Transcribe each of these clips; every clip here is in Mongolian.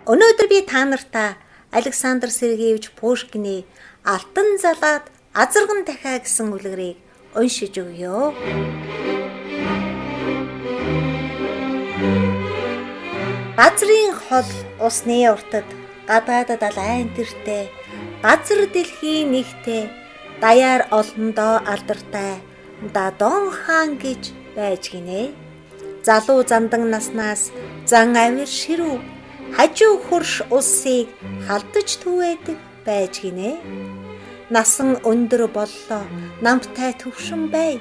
Өнөөдөр би та нартай Александр Сергеевич Пушкины Алтан залаад азарган дахиа гэсэн үлгэрийг уншиж өгье. Газрын хол усны уртад гадаадад алайн тэртээ газар дэлхийн нэгтээ даяар олондоо алдартай Дадон хаан гэж байж гинэ. Залуу зандан наснаас зан авир ширүү хажуу хөрш улсыг халдаж түвэдэг байж гинэ. Насан өндөр боллоо намтай төвшин бай.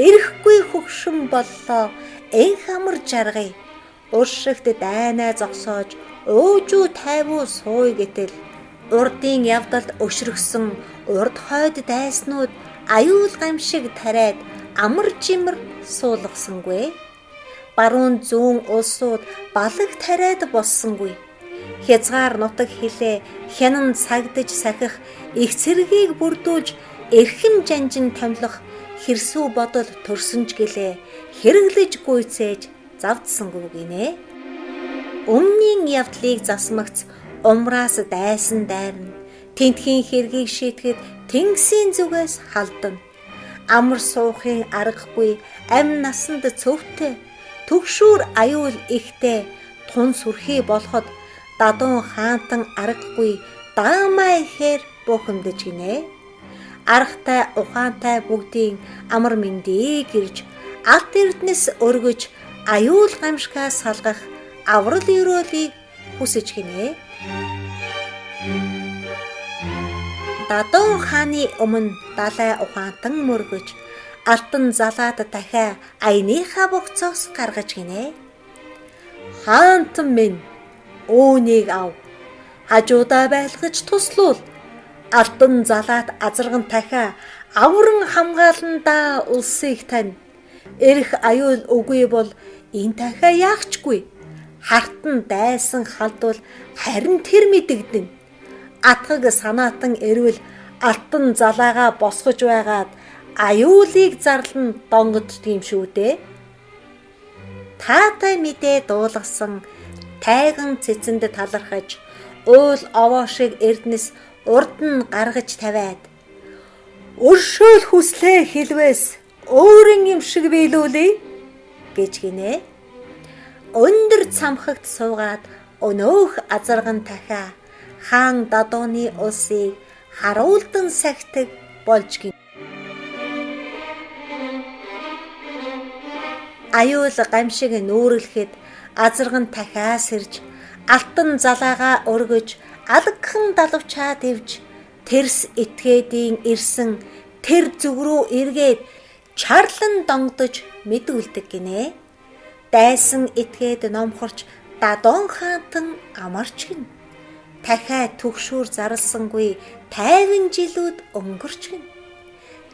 Эрэхгүй хөгшин боллоо эн хамар жаргая. Уршигт дайнаа зогсоож өөжүү тайвуу сууй гэтэл урдын явдалд өшрөгсөн урд хойд дайснууд аюул гамшиг тариад амар жимэр суулгасангүй. Баруун зүүн улсууд балаг тариад болсонгүй. Хязгаар нутаг хилээ хянан сагдаж сахих их цэргийг бүрдүүлж эрхэм жанжин томлох хэрсүү бодол төрсөнч гэлээ хэрэглэж гүйцээж завдсангүй гинэ. Өмнгийн явдлыг засмагц умраас дайсан дайрна. Тентхийн хэргийг шийтгэхэд тэнгисийн зүгээс халдана. Амар суухын аргагүй амь насанд цөвтэй төгшүүр аюул ихтэй тун сүрхий болоход Дадон хаантан аргагүй даамаа ихээр бухимдаж гинэ. Аргатай ухаантай бүгдийн амар мэндийг ирж алт эрдэнэс өргөж аюул гамшигаа салгах аврал өрөөлийг хүсэж гинэ. Дадон хааны өмнө далай ухаантан мөргөж алтан залаад дахиа аяныхаа богцоос гаргаж гинэ. Хаантан минь өөнийг ав. Хажуудаа байлгаж туслуул. Алтан залаад азарган дахиа авран хамгааландаа улсыг тань. Эрх аюул үгүй бол энэ дахиа яахчгүй. Хартан дайсан халдвал харин тэр мэдэгдэн. Атгаг санаатан эрвэл алтан залаагаа босгож байгаад аюулыг зарлан донгодд юм шүү дээ. Таатай мэдээ дуулгасан тайган цэцэнд талархаж уул овоо шиг эрдэнэс урд нь гаргаж тавиад өршөөл хүслээ хэлвээс өөрийн юм шиг биелүүлээ гэж гинэ. Өндөр цамхагт суугаад өнөөх азарган дахиа хаан Дадоны улсыг харуулдан сахидаг болж гин. Аюул гамшиг нүүрлэхэд азарган дахиа сэрж алтан залаагаа өргөж алгхан далавчаа дэвж тэрс этгээдийн ирсэн тэр зүг рүү эргээд чарлан донгдож мэдүүлдэг гинэ. Дайсан этгээд номхорч Дадон хаантан амарч гин. Дахиад түгшүүр зарлсангүй 50 жилүүд өнгөрч гин.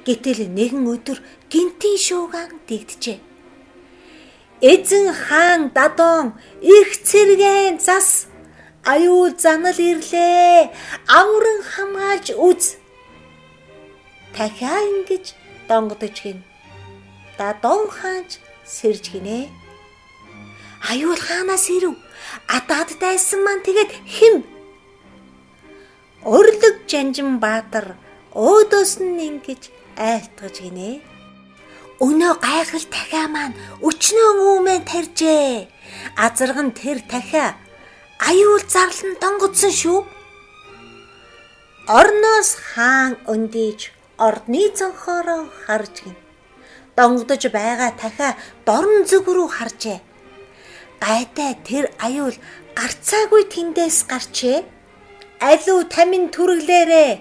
Гэтэл нэгэн өдөр гинтийн шуугаан дэгджээ. Эзэн хаан Дадон их цэргэн зас аюул занал ирлээ. Авран хамгаалж үз. Дахиад ингэж донгодож гин. Дадон хаанч сэрж гинэ. Аюул хаанаас ирэв? Адаад дайсан маань тэгээд хэм? Өрлөг жанжин баатар өөдөөс нь ингэж айлтгаж гинэ. Өнөө гайхал дахиа маань өчнөө өвмэн тарьжээ. Азарган тэр дахиа аюул зарлан донгодсон шүү. Орноос хаан өндийж ордны цонхоороо харж гин. Донгодож байгаа дахиа дорн зүг рүү харжээ. Гайтай тэр аюул гарцаагүй тэндээс гарчээ. Алуу тамин түрглээрээ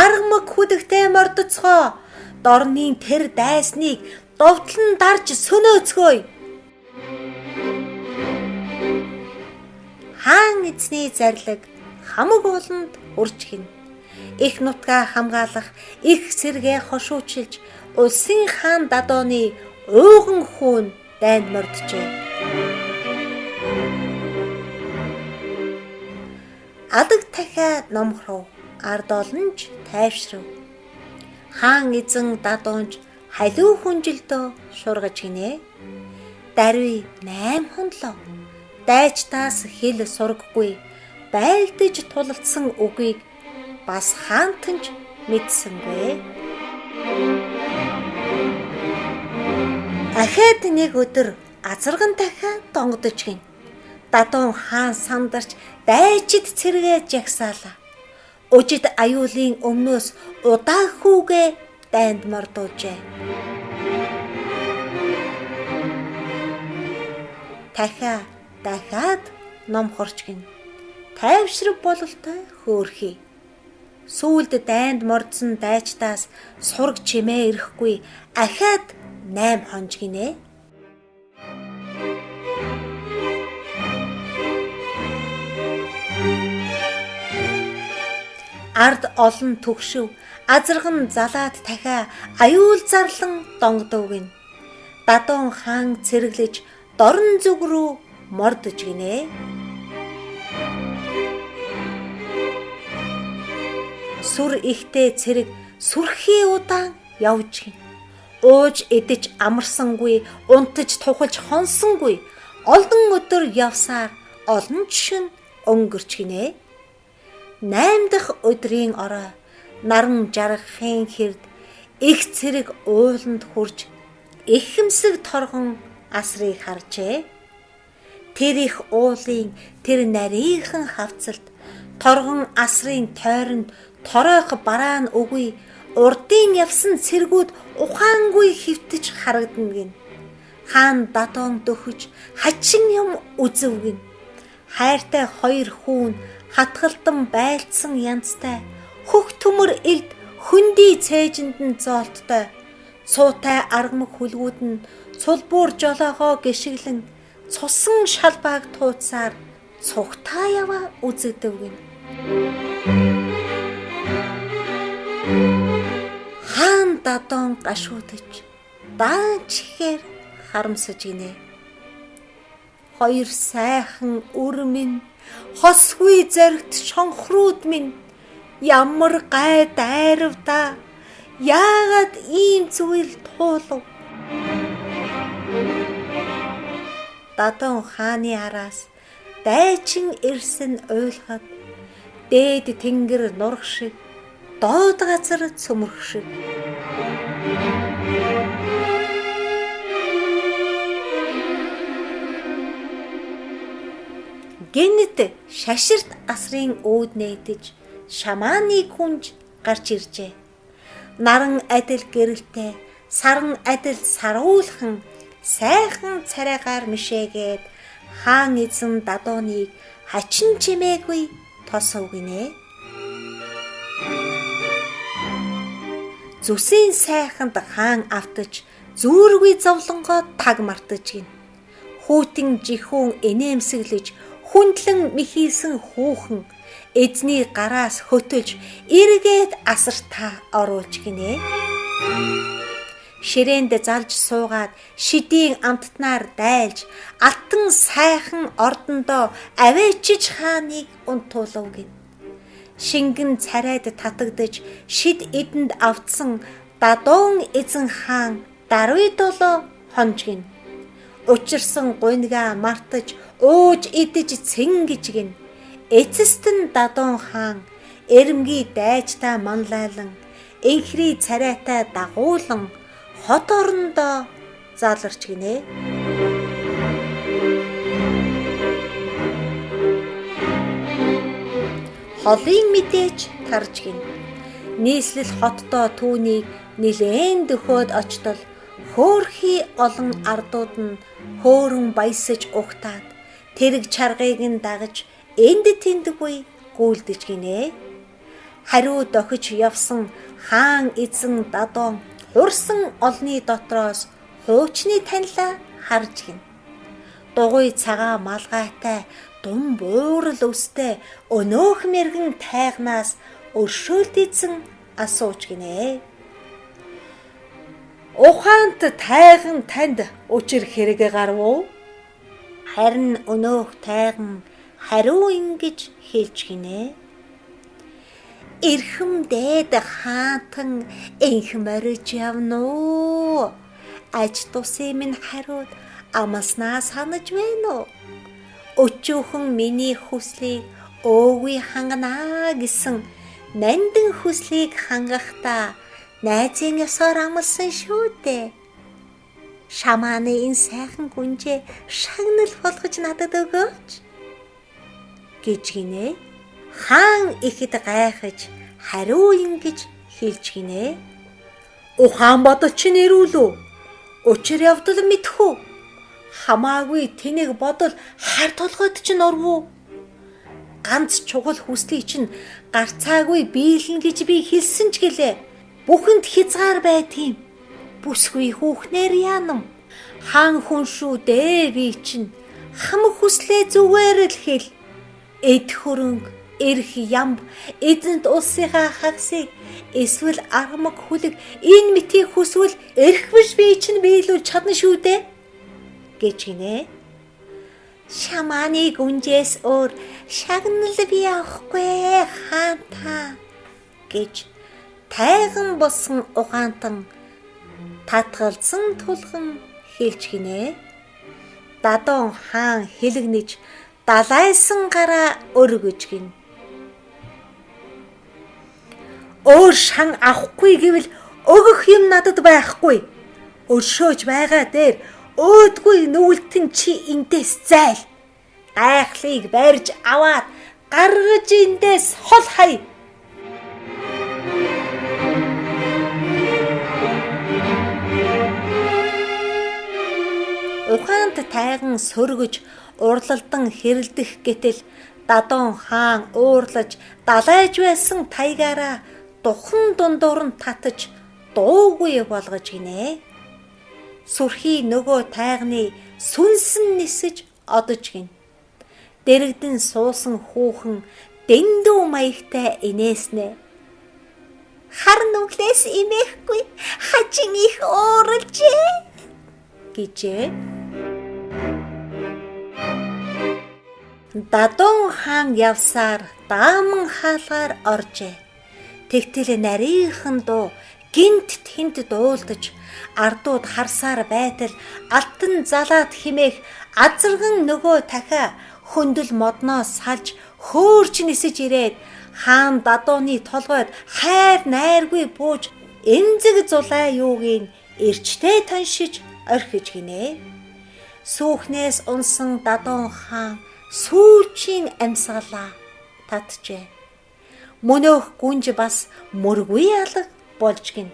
аргамаг хүдэгтэй мордоцгоо. Дорны тэр дайсныг довтлон дарж сөнөөцгөөе. Хаан эзний зарлиг хамаг ууланд урж гин. Их нутгаа хамгаалах их сэргээ хошуучилж улсын хаан Дадоны ууган хүүн дайнд морджээ. Адаг дахиа номхров ард олонж тайвшрав. Хаан эзэн Дадонж халиу хүнжилтөө шургаж гинэ. Даруй 8 хонлоо. Дайчтаас хэл сурггүй. байлдаж тулалдсан үгийг бас хаантанч мэдсэнгүй. Ахаад нэг өдөр азарган дахиад донгодож гин. Дадуун хаан сандарч дайчид цэргээ жагсаалаа. Өжид аюулын өмнөөс удаахүүгээ дайнд мордуулжээ. Дахиад ном хорч гин. Тайвшрав бололтой хөөрхий. Сүүлд дайнд мордсон дайчдаас сураг чимээ ирэхгүй ахаад 8 хонж гинэ. Ард олон төгшөв, азарган залаад дахиа аюул зарлан донгодов гин. Дадуун хаан цэрэглэж дорн зүг рүү мордож гинэ. Сүр ихтэй цэрэг сүрхий удаан явж гин. Ууж идэж амарсангүй, унтаж тухалж хонсонгүй, олон өдөр явсаар олон жишин өнгөрч гинэ. 8 дахь өдрийн орой наран жаргахын хэрд их цэрэг ууланд хурж ихэмсэг торгон асрыг харжээ. Тэр их уулын тэр нарийнхан хавцалд торгон асрын тойронд торойх бараан үгүй урдын явсан цэргүүд ухаангүй хөвтөж харагдана гин. Хаан дадуун дөхөж хачин юм үзэв гин. Хайртай хоёр хүүн хатгалтан байлцсан янзтай хөх төмөр элд хөндөй цээжинд нь зоолттой цуутай аргамаг хүлгүүд нь цулбуур жолоогоо гიშгэлэн цусан шалбааг тууцаар цугтаа яваа үзэгдэв гин. Хаан дадуун гашуудаж даанчхээр харамсаж гинэ. Хоёр сайхан үр минь хосгүй зоригт шонхрууд минь ямар гай дайрав да. Яагаад ийм зүйл туулав? Дадуун хааны араас дайчин ирсэн ойлгоод дээд тэнгэр нурах шиг доод газар цөмөрх шиг. Гэнэт шаширт асрын үүд нээдэж шамааны хүнж гарч иржээ. Наран адил гэрэлтэй, саран адил саруулхан, сайхан царайгаар мишээгээд хаан эзэн дадууныг хачин чимээгүй тосов гинэ. Зүсийн сайханд хаан автаж зүүргүй зовлонгоо таг мартаж гин. Хүүтэн жихүүн инээмсэглэж хүндлэн михийсэн хүүхэн эзний гараас хөтөлж эргээд асартаа оруулж гинэ. Ширээнд залж суугаад шидийн амттнаар дайлж алтан сайхан ордондоо авэчиж хааныг унтуулав гин. Шингэн царайд татагдж шид эдэнд автсан дадуун эзэн хаан даруй долоо хонж гин. Учирсан гуйнгаа мартаж ууж идэж цэнгэж гин. Эцэст нь дадуун хаан эрэмгий дайжтай манлайлан энхри царайтай дагуулan хот орондоо заларч гинэ. Холын мэдээж тарж гин. Нийслэл хотдоо түүнийг нилээн дөхөөд очтол хөөрхий олон ардууд нь хөөрөн баясаж угтаад тэрэг чаргыг нь дагаж энд тэндгүй гүйлдэж гинэ. Хариу дохиж явсан хаан эзэн дадуун хурсан олны дотроос хуучны танилаа харж гин. Дугуй цагаа малгайтай дум буурал өстэй өнөөх мэргэн тайгнаас өршөөлт эзэн асууж гинэ. Ухаант тайган танд учир хэрэг гарвуу? Харин өнөөх тайган хариу ингэж хэлж гинэ. Эрхэм дээд хаантан энх мориж явна уу? Аж тусын минь хариуд амаснаа санаж байна уу? Өчүүхэн миний хүслийг өөгүй ханганаа гэсэн нандин хүслийг хангахдаа найзын ёсоор амласан шүү дээ. Шамааны энэ сайхан гүнжээ шагнал болгож надад өгөөч гэж гинэ. Хаан ихэд гайхаж хариу ингэж хэлж гинэ. Ухаан бодол чи нэрүүлүү. Учир явдал мэдхүү. Хамаагүй тэнэг бодол хар толгойд чинь орвуу. Ганц чухал хүслийг чинь гарцаагүй биелнэ гэж би хэлсэн ч гэлээ. Бүхэнд хязгаар байдгийн. Бүсгүй хүүхнэр яанам. Хаан хүн шүү дээ би чинь. Хам хүслээ зүгээр л хэл. Эд хөрөнгө, эрх ямб, эзэнт улсынхаа хагсыг эсвэл армаг хүлэг энэ мэтийг хүсвэл эрх биш би чинь биелүүл чадна шүү дээ гэж гинэ. Шамааны гүнжээс өөр шагнал би авахгүй хаан та гэж тайган болсон угаантан татгалзсан тулган хэлж гинэ. Дадон хаан хэлэгнэж далайсан гараа өргөж гин. Өөр шан авахгүй гэвэл өгөх юм надад байхгүй. Өршөөж байгаа дээр өөдгүй нүгэлтэн чи эндээс зайл. Гайхлыг барьж аваад гаргаж эндээс хол хай. Ухаант тайган сөргөж урлалдан хэрэлдэх гэтэл Дадон хаан уурлаж далайж байсан таягаараа духан дундуур нь татаж дуугүй болгож гинэ. Сүрхий нөгөө тайганы сүнсэн нисэж одож гин. Дэрэгдэн суусан хүүхэн дэндүү маягтай инээснэ. Хар нүглээс имэхгүй хачин их ууралжээ гэжээ. Дадон хаан явсаар дааман хаалгаар оржээ. Тэгтэл нарийнхан дуу гинт тэнд дуулдаж ардууд харсаар байтал алтан залаад химээх азарган нөгөө дахиа хөндөл модноос салж хөөрч нисэж ирээд хаан Дадоны толгойд хайр найргүй бууж эмзэг зулаа юугийн эрчтэй тоншиж орхиж гинэ. Сүхнээс унсан Дадон хаан сүүлчийн амьсгалаа татжээ. Мөнөөх гүнж бас мөргүй алга болж гин.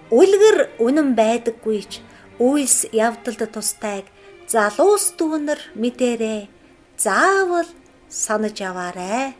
Үлгэр үнэн байдаггүйч үйлс явдалд тустайг залуус дүүнэр мэдэрээ заавал санаж яваарай.